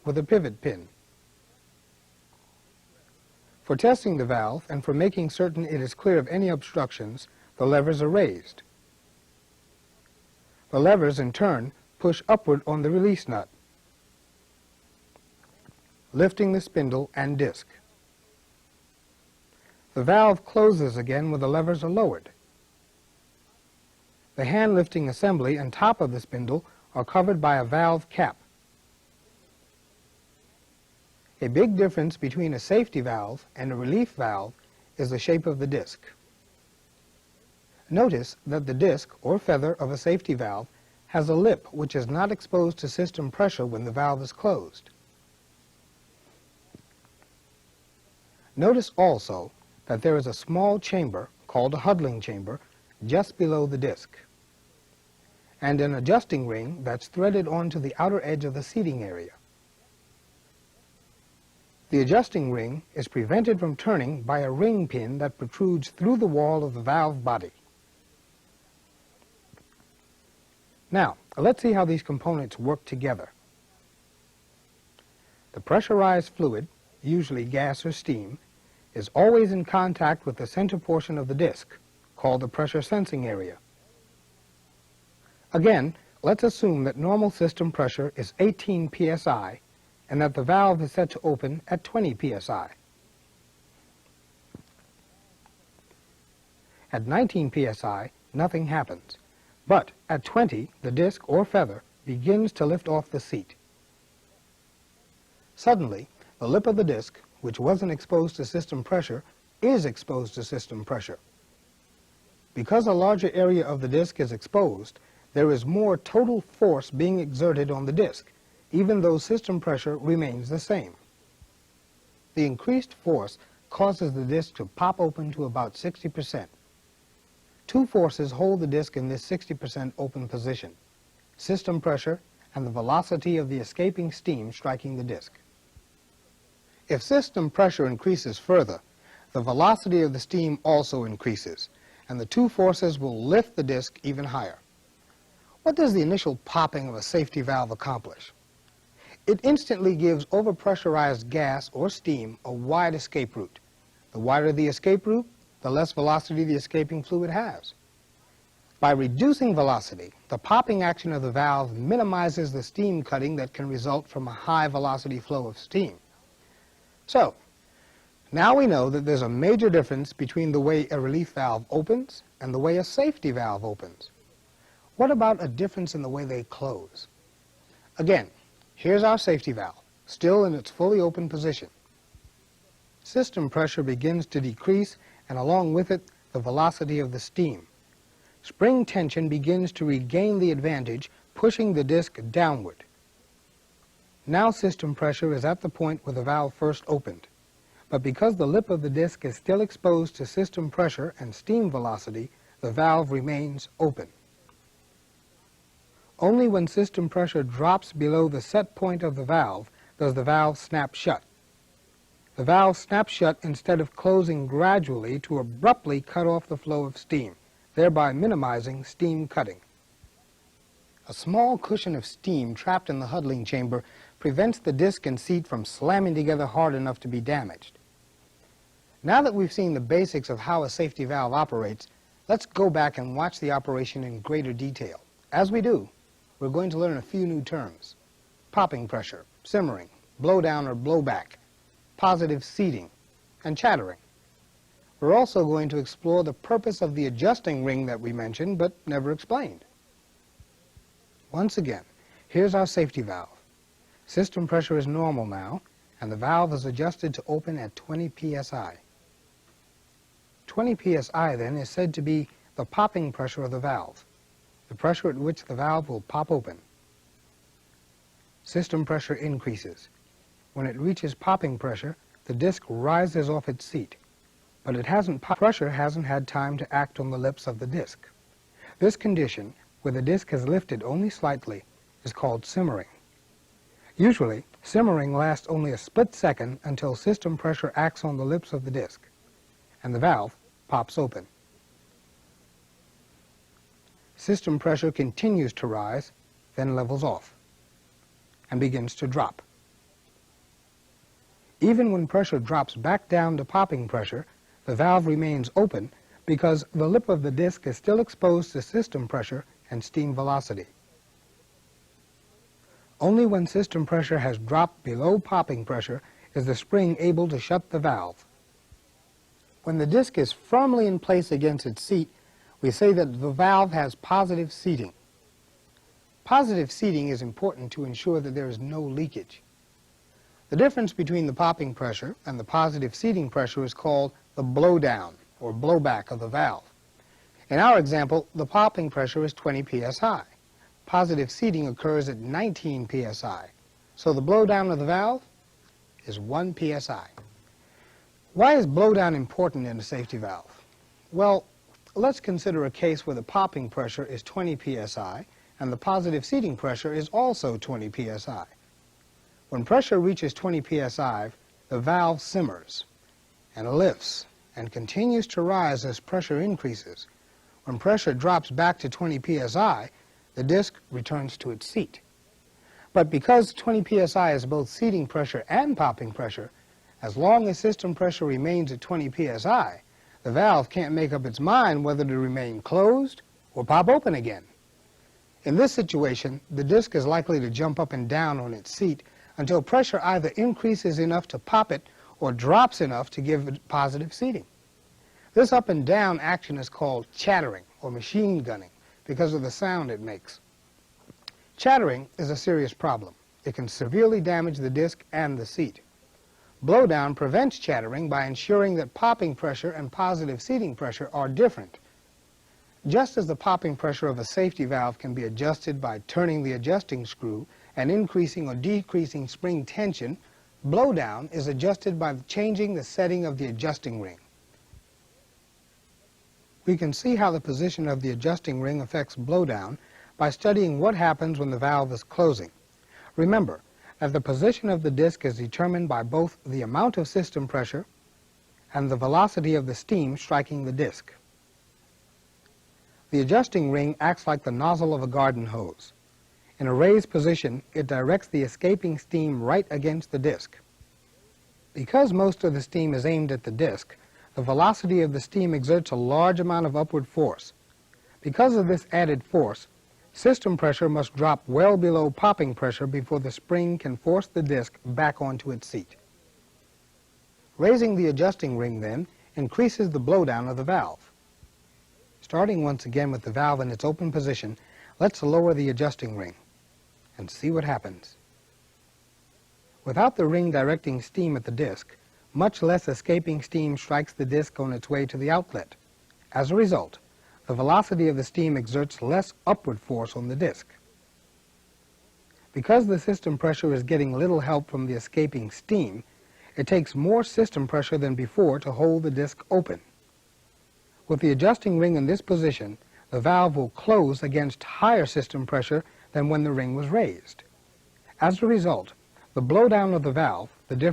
with a pivot pin. For testing the valve and for making certain it is clear of any obstructions, the levers are raised. The levers, in turn, push upward on the release nut, lifting the spindle and disc. The valve closes again when the levers are lowered. The hand lifting assembly and top of the spindle are covered by a valve cap. A big difference between a safety valve and a relief valve is the shape of the disc. Notice that the disc or feather of a safety valve has a lip which is not exposed to system pressure when the valve is closed. Notice also that there is a small chamber called a huddling chamber just below the disc, and an adjusting ring that's threaded onto the outer edge of the seating area. The adjusting ring is prevented from turning by a ring pin that protrudes through the wall of the valve body. Now, let's see how these components work together. The pressurized fluid, usually gas or steam, is always in contact with the center portion of the disc, called the pressure sensing area. Again, let's assume that normal system pressure is 18 psi and that the valve is set to open at 20 psi. At 19 psi, nothing happens, but at 20, the disc or feather begins to lift off the seat. Suddenly, the lip of the disc, which wasn't exposed to system pressure, is exposed to system pressure. Because a larger area of the disc is exposed, there is more total force being exerted on the disc, even though system pressure remains the same. The increased force causes the disc to pop open to about 60%. Two forces hold the disc in this 60% open position: system pressure and the velocity of the escaping steam striking the disc. If system pressure increases further, the velocity of the steam also increases, and the two forces will lift the disc even higher. What does the initial popping of a safety valve accomplish? It instantly gives overpressurized gas or steam a wide escape route. The wider the escape route, the less velocity the escaping fluid has. By reducing velocity, the popping action of the valve minimizes the steam cutting that can result from a high velocity flow of steam. So, now we know that there's a major difference between the way a relief valve opens and the way a safety valve opens. What about a difference in the way they close? Again, here's our safety valve, still in its fully open position. System pressure begins to decrease, and along with it, the velocity of the steam. Spring tension begins to regain the advantage, pushing the disc downward. Now system pressure is at the point where the valve first opened, but because the lip of the disc is still exposed to system pressure and steam velocity, the valve remains open. Only when system pressure drops below the set point of the valve does the valve snap shut. The valve snaps shut instead of closing gradually to abruptly cut off the flow of steam, thereby minimizing steam cutting. A small cushion of steam trapped in the huddling chamber prevents the disc and seat from slamming together hard enough to be damaged. Now that we've seen the basics of how a safety valve operates, let's go back and watch the operation in greater detail. As we do, we're going to learn a few new terms: popping pressure, simmering, blowdown or blowback, positive seating, and chattering. We're also going to explore the purpose of the adjusting ring that we mentioned but never explained. Once again, here's our safety valve. System pressure is normal now, and the valve is adjusted to open at 20 psi. 20 psi, then, is said to be the popping pressure of the valve, the pressure at which the valve will pop open. System pressure increases. When it reaches popping pressure, the disc rises off its seat, but pressure hasn't had time to act on the lips of the disc. This condition, where the disc is lifted only slightly, is called simmering. Usually, simmering lasts only a split second until system pressure acts on the lips of the disc, and the valve pops open. System pressure continues to rise, then levels off, and begins to drop. Even when pressure drops back down to popping pressure, the valve remains open because the lip of the disc is still exposed to system pressure and steam velocity. Only when system pressure has dropped below popping pressure is the spring able to shut the valve. When the disc is firmly in place against its seat, we say that the valve has positive seating. Positive seating is important to ensure that there is no leakage. The difference between the popping pressure and the positive seating pressure is called the blowdown or blowback of the valve. In our example, the popping pressure is 20 psi. Positive seating occurs at 19 psi. So the blowdown of the valve is 1 psi. Why is blowdown important in a safety valve? Well, let's consider a case where the popping pressure is 20 psi and the positive seating pressure is also 20 psi. When pressure reaches 20 psi, the valve simmers and lifts and continues to rise as pressure increases. When pressure drops back to 20 psi, the disc returns to its seat. But because 20 psi is both seating pressure and popping pressure, as long as system pressure remains at 20 psi, the valve can't make up its mind whether to remain closed or pop open again. In this situation, the disc is likely to jump up and down on its seat until pressure either increases enough to pop it or drops enough to give it positive seating. This up and down action is called chattering or machine gunning because of the sound it makes. Chattering is a serious problem. It can severely damage the disc and the seat. Blowdown prevents chattering by ensuring that popping pressure and positive seating pressure are different. Just as the popping pressure of a safety valve can be adjusted by turning the adjusting screw and increasing or decreasing spring tension, blowdown is adjusted by changing the setting of the adjusting ring. We can see how the position of the adjusting ring affects blowdown by studying what happens when the valve is closing. Remember that the position of the disc is determined by both the amount of system pressure and the velocity of the steam striking the disc. The adjusting ring acts like the nozzle of a garden hose. In a raised position, it directs the escaping steam right against the disc. Because most of the steam is aimed at the disc, the velocity of the steam exerts a large amount of upward force. Because of this added force, system pressure must drop well below popping pressure before the spring can force the disc back onto its seat. Raising the adjusting ring, then, increases the blowdown of the valve. Starting once again with the valve in its open position, let's lower the adjusting ring and see what happens. Without the ring directing steam at the disc, much less escaping steam strikes the disc on its way to the outlet. As a result, the velocity of the steam exerts less upward force on the disc. Because the system pressure is getting little help from the escaping steam, it takes more system pressure than before to hold the disc open. With the adjusting ring in this position, the valve will close against higher system pressure than when the ring was raised. As a result, the blowdown of the valve,